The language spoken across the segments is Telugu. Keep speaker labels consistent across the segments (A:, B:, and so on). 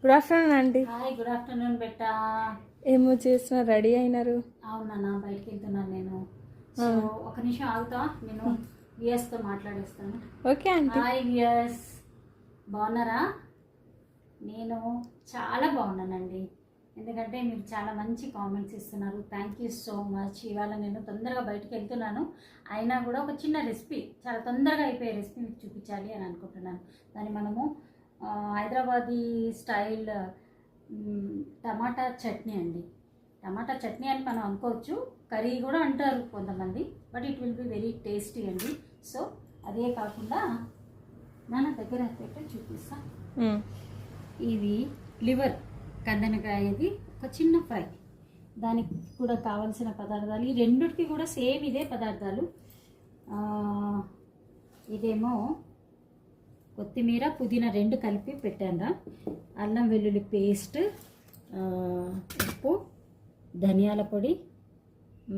A: గుడ్ ఆఫ్టర్నూన్ అండి.
B: హాయ్, గుడ్ ఆఫ్టర్నూన్ బెట్టా.
A: ఏమో చేస్తున్నా, రెడీ అయినారు?
B: అవునా, బయటికి వెళ్తున్నాను నేను. సో ఒక నిమిషం ఆగుతా, నేను విఎస్తో మాట్లాడేస్తాను.
A: Okay aunty.
B: హాయ్ విఎస్, బాగున్నారా? నేను చాలా బాగున్నానండి, ఎందుకంటే మీరు చాలా మంచి కామెంట్స్ ఇస్తున్నారు. Thank you so much. ఇవాళ నేను తొందరగా బయటికి వెళ్తున్నాను, అయినా కూడా ఒక చిన్న రెసిపీ, చాలా తొందరగా అయిపోయే రెసిపీ మీకు చూపించాలి అని అనుకుంటున్నాను. దాన్ని మనము హైదరాబాదీ స్టైల్ టమాటా చట్నీ అండి. టమాటా చట్నీ అని మనం అనుకోవచ్చు, కర్రీ కూడా అంటారు కొంతమంది, but it will be very tasty అండి. సో అదే కాకుండా మన దగ్గర పెట్టి చూపిస్తా. ఇది లివర్ కందనకాయది ఒక చిన్న ఫ్రై, దానికి కూడా కావాల్సిన పదార్థాలు ఈ రెండిటికి కూడా సేమ్ ఇదే పదార్థాలు. ఇదేమో కొత్తిమీర పుదీనా రెండు కలిపి పెట్టాను. అల్లం వెల్లుల్లి పేస్ట్, ఉప్పు, ధనియాల పొడి,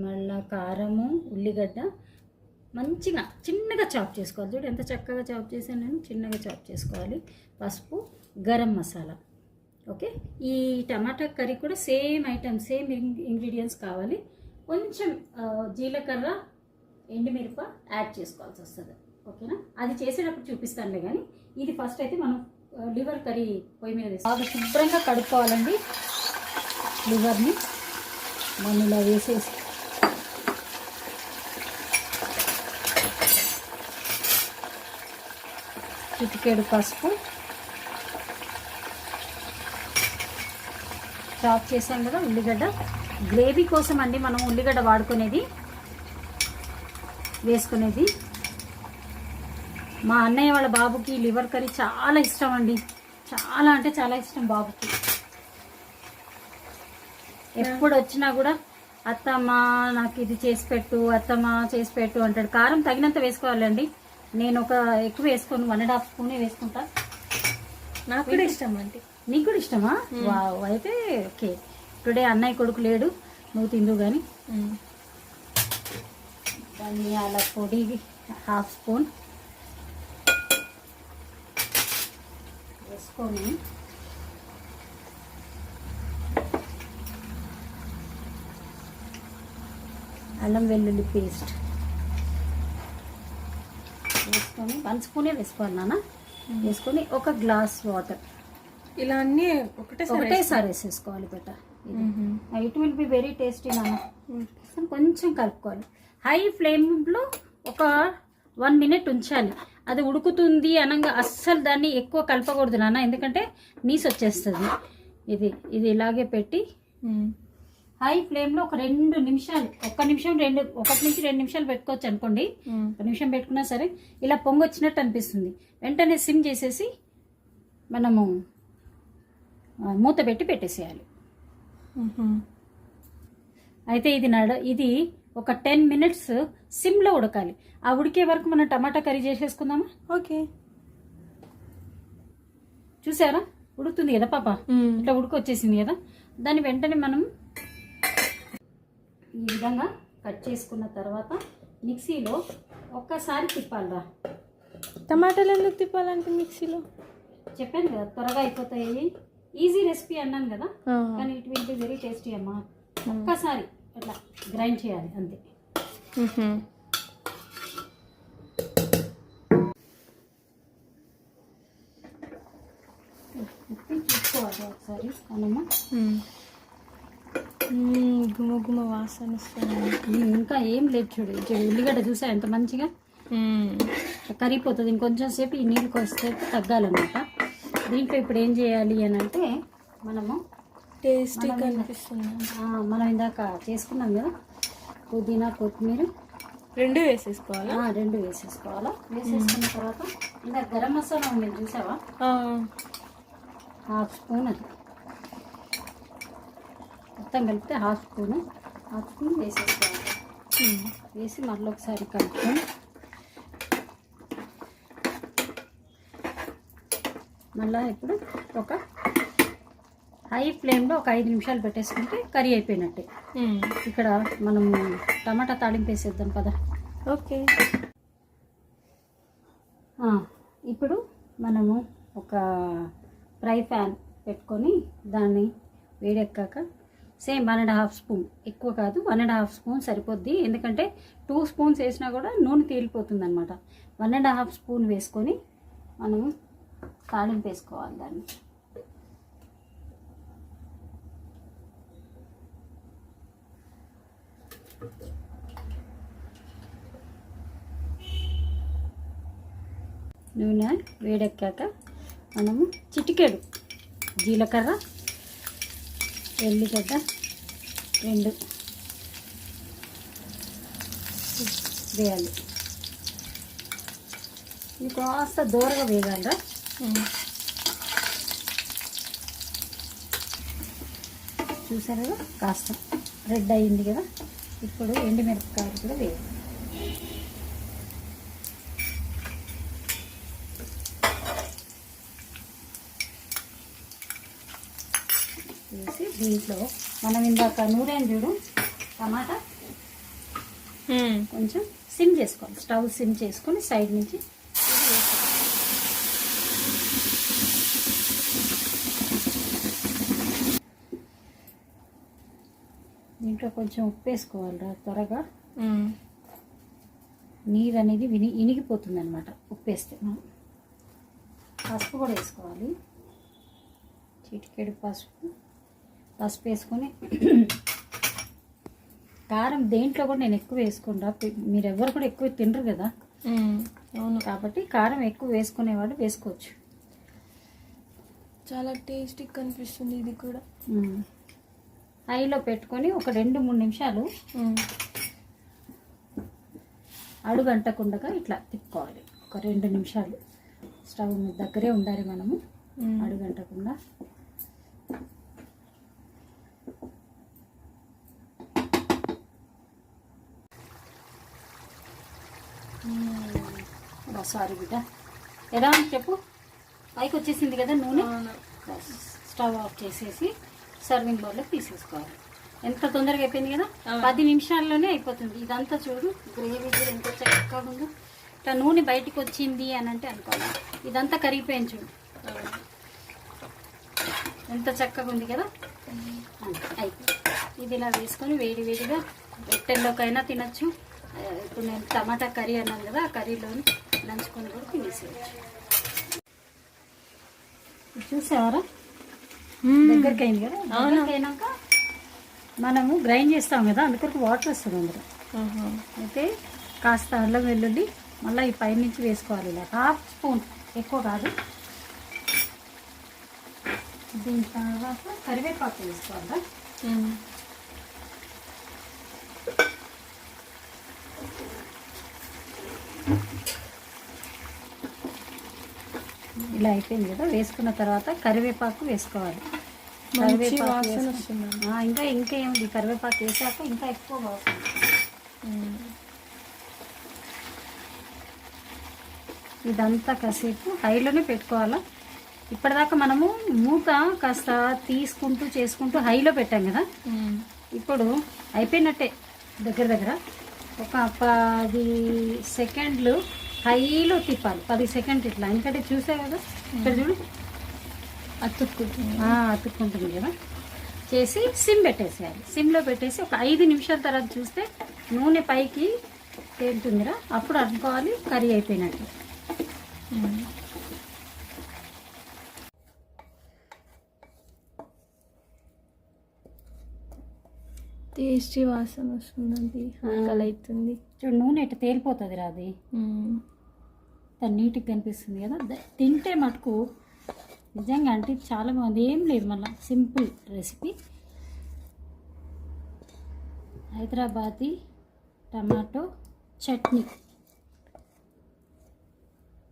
B: మళ్ళా కారము, ఉల్లిగడ్డ మంచిగా చిన్నగా చాప్ చేసుకోవాలి. చూడు ఎంత చక్కగా చాప్ చేశాను నేను, చిన్నగా చాప్ చేసుకోవాలి. పసుపు, గరం మసాలా. ఓకే, ఈ టమాటా కర్రీ కూడా సేమ్ ఐటమ్, సేమ్ ఇంగ్రీడియంట్స్ కావాలి. కొంచెం జీలకర్ర, ఎండుమిరప యాడ్ చేసుకోవాల్సి వస్తుంది. ఓకేనా, అది చేసేటప్పుడు చూపిస్తానులే. కానీ ఇది ఫస్ట్ అయితే మనం లివర్ కర్రీ పొయ్యి మీద వేసి బాగా శుభ్రంగా కడుక్కోవాలండి. లివర్ని మనం ఇలా వేసేసి చిటికెడు పసుపు, చాప్ చేసాం కదా ఉల్లిగడ్డ. గ్రేవీ కోసం అండి మనం ఉల్లిగడ్డ వాడుకునేది, వేసుకునేది. మా అన్నయ్య వాళ్ళ బాబుకి లివర్ కర్రీ చాలా ఇష్టం అండి, చాలా అంటే చాలా ఇష్టం బాబుకి. ఎప్పుడు వచ్చినా కూడా అత్తమ్మ నాకు ఇది చేసి పెట్టు, అత్తమ్మ చేసి పెట్టు అంటాడు. కారం తగినంత వేసుకోవాలండి, నేను ఒక ఎక్కువ వేసుకోను, 1.5 స్పూనే వేసుకుంటా.
A: నాకు కూడా ఇష్టం అండి.
B: నీకు కూడా ఇష్టమా? వావ్, అయితే ఓకే. టుడే అన్నయ్య కొడుకు లేడు, నువ్వు తిందు కానీ. ధనియాల పొడి 1/2 స్పూన్ వేసుకొని అల్లం వెల్లుల్లి పేస్ట్ వేసుకొని 1 స్పూనే వేసుకోవాలి నాన్న. వేసుకొని ఒక గ్లాస్ వాటర్,
A: ఇలా అన్నీ
B: ఒకటేసారి వేసేసుకోవాలి బెట. It will be very tasty నాన్న. కొంచెం కలుపుకోవాలి. హై ఫ్లేమ్లో ఒక 1 మినిట్ ఉంచాలి. అది ఉడుకుతుంది అనగా అస్సలు దాన్ని ఎక్కువ కలపకూడదు నాన్న, ఎందుకంటే నీసు వచ్చేస్తుంది. ఇది ఇలాగే పెట్టి హై ఫ్లేమ్లో ఒక 2 నిమిషాలు, 1 నుంచి 2 నిమిషాలు పెట్టుకోవచ్చు అనుకోండి. 1 నిమిషం పెట్టుకున్నా సరే ఇలా పొంగు వచ్చినట్టు అనిపిస్తుంది. వెంటనే సిమ్ చేసేసి మనము మూత పెట్టి పెట్టేసేయాలి. అయితే ఇది ఒక 10 మినిట్స్ సిమ్లో ఉడకాలి. ఆ ఉడికే వరకు మనం టమాటా కర్రీ చేసేసుకుందామా?
A: ఓకే,
B: చూసారా ఉడుకుతుంది కదా పాప, ఇట్లా ఉడికొచ్చేసింది కదా. దాన్ని వెంటనే మనం ఈ విధంగా కట్ చేసుకున్న తర్వాత మిక్సీలో ఒక్కసారి తిప్పాలిరా.
A: టమాటాలు ఎందుకు తిప్పాలంటే మిక్సీలో?
B: చెప్పాను కదా త్వరగా అయిపోతాయి, ఈజీ రెసిపీ అన్నాను కదా, కానీ it will be very tasty అమ్మా. ఒక్కసారి అట్లా గ్రైండ్ చేయాలి అంతే. చూసుకోవాలి ఒకసారి మనము.
A: గుమ వాసన వస్తుంది.
B: ఇంకా ఏం లేదు, చూడు ఉల్లిగడ్డ చూసా ఎంత మంచిగా కరిగిపోతుంది. ఇంకొంచెం సేపు ఈ నీళ్ళు వస్తే తగ్గాలన్నమాట. దీంట్లో ఇప్పుడు ఏం చేయాలి అని అంటే మనము
A: టేస్టీ కనిపిస్తుంది.
B: మనం ఇందాక చేసుకున్నాం కదా పుదీనా, కొత్తిమీర
A: 2 వేసేసుకోవాలా?
B: 2 వేసేసుకోవాలా. వేసేసుకున్న తర్వాత ఇందాక గరం మసాలా ఉంది చూసావా, 1/2 స్పూన్, అది మొత్తం కలిపితే 1/2 స్పూన్ వేసేసుకోవాలి. వేసి మళ్ళీ ఒకసారి కలుపుకొని మళ్ళీ ఇప్పుడు ఒక హై ఫ్లేమ్లో ఒక 5 నిమిషాలు పెట్టేసుకుంటే కర్రీ అయిపోయినట్టే. ఇక్కడ మనము టమాటా తాళింపు వేసేద్దాం కదా.
A: ఓకే,
B: ఇప్పుడు మనము ఒక ఫ్రై ప్యాన్ పెట్టుకొని దాన్ని వేడెక్కాక సేమ్ 1.5 స్పూన్, ఎక్కువ కాదు 1.5 స్పూన్ సరిపోద్ది. ఎందుకంటే 2 స్పూన్స్ వేసినా కూడా నూనె తేలిపోతుంది అనమాట. 1.5 స్పూన్ వేసుకొని మనము తాలింపు వేసుకోవాలి దాన్ని. నూనె వేడెక్కాక మనము చిటికెడు జీలకర్ర, ఎల్లిగడ్డ 2 వేయాలి. ఇది కాస్త దూరగా వేయాలరా. చూసారు కదా కాస్త రెడ్ అయింది కదా. ఇప్పుడు ఎండుమిరపకాయలు కూడా వేయాలి. వేసి దీంట్లో మనం ఇందాక నూనెను చూడు టమాటా కొంచెం సిమ్ చేసుకోవాలి. స్టవ్ సిమ్ చేసుకొని సైడ్ నుంచి దీంట్లో కొంచెం ఉప్పు వేసుకోవాలిరా. త్వరగా నీరు అనేది ఇనిగిపోతుంది అనమాట ఉప్పు వేస్తే. పసుపు కూడా వేసుకోవాలి, చిటికెడు పసుపు వేసుకొని కారం దేంట్లో కూడా నేను ఎక్కువ వేసుకుంటా. మీరు ఎవరు కూడా ఎక్కువ తినరు కదా, అవును, కాబట్టి కారం ఎక్కువ వేసుకునేవాడు వేసుకోవచ్చు.
A: చాలా టేస్టీ కనిపిస్తుంది ఇది కూడా.
B: హైలో పెట్టుకొని ఒక 2-3 నిమిషాలు అడుగంటకుండా ఇట్లా తిప్పుకోవాలి. ఒక 2 నిమిషాలు స్టవ్ మీద దగ్గరే ఉండాలి మనము, అడుగంటకుండా. సారీ బిడ్డ, ఎలా ఉంది చెప్పు. పైకి వచ్చేసింది కదా నూనె. స్టవ్ ఆఫ్ చేసేసి సర్వింగ్ బౌల్లో తీసేసుకోవాలి. ఎంత తొందరగా అయిపోయింది కదా, 10 నిమిషాల్లోనే అయిపోతుంది. ఇదంతా చూడు గ్రేవీ కూడా ఎంత చక్కగా ఉందో. ఇట్లా నూనె బయటికి వచ్చింది అని అంటే అనుకోవాలి. ఇదంతా కరిగిపోయింది చూడు, ఎంత చక్కగా ఉంది కదా. అయిపోయింది. ఇది ఇలా వేసుకొని వేడి వేడిగా రొట్టెల్లోకైనా తినచ్చు. ఇప్పుడు నేను టమాటా కర్రీ అన్నాను కదా, ఆ కర్రీలో నంచుకొని కూడా తినేసేయచ్చు. చూసావారా దగ్గరికి అయింది కదా. దగ్గరికి అయినాక మనము గ్రైండ్ చేస్తాం కదా, అందుకొరకు వాటర్ వస్తుంది అందులో. అయితే కాస్త అల్లం వెల్లుల్లి మళ్ళీ ఈ పై నుంచి వేసుకోవాలి. ఇలా 1/2 స్పూన్, ఎక్కువ కాదు. దీని తర్వాత కరివేపాకు వేసుకోవాలా. ఇలా అయిపోయింది కదా. వేసుకున్న తర్వాత కరివేపాకు వేసుకోవాలి. కరివేపాకు ఇంకా ఏముంది, కరివేపాకు వేసాక ఇంకా ఎక్కువ వాసన. ఇదంతా కాసేపు హైలోనే పెట్టుకోవాలా. ఇప్పటిదాకా మనము మూత కాస్త తీసుకుంటూ చేసుకుంటూ హైలో పెట్టాం కదా. ఇప్పుడు అయిపోయినట్టే. దగ్గర ఒక 10 సెకండ్లు హైలో తిప్పాలి. 10 సెకండ్లు ఇట్లా. ఎందుకంటే చూసా కదా ఇక్కడ చూడు అతుక్కుంటుంది కదా. చేసి సిమ్ పెట్టేసేయాలి. సిమ్లో పెట్టేసి ఒక 5 నిమిషాల తర్వాత చూస్తే నూనె పైకి తేలుతుందిరా. అప్పుడు అనుకోవాలి కర్రీ అయిపోయినట్టు.
A: టేస్టీ వాసన వస్తుందండి, ఆకలి అవుతుంది.
B: చూడు నూనె ఇట్లా తేలిపోతుంది రా. అది తను నీట్గా కనిపిస్తుంది కదా. తింటే మటుకు నిజంగా అంటే చాలా బాగుంది. ఏం లేదు, మళ్ళీ simple recipe. Hyderabadi tomato chutney.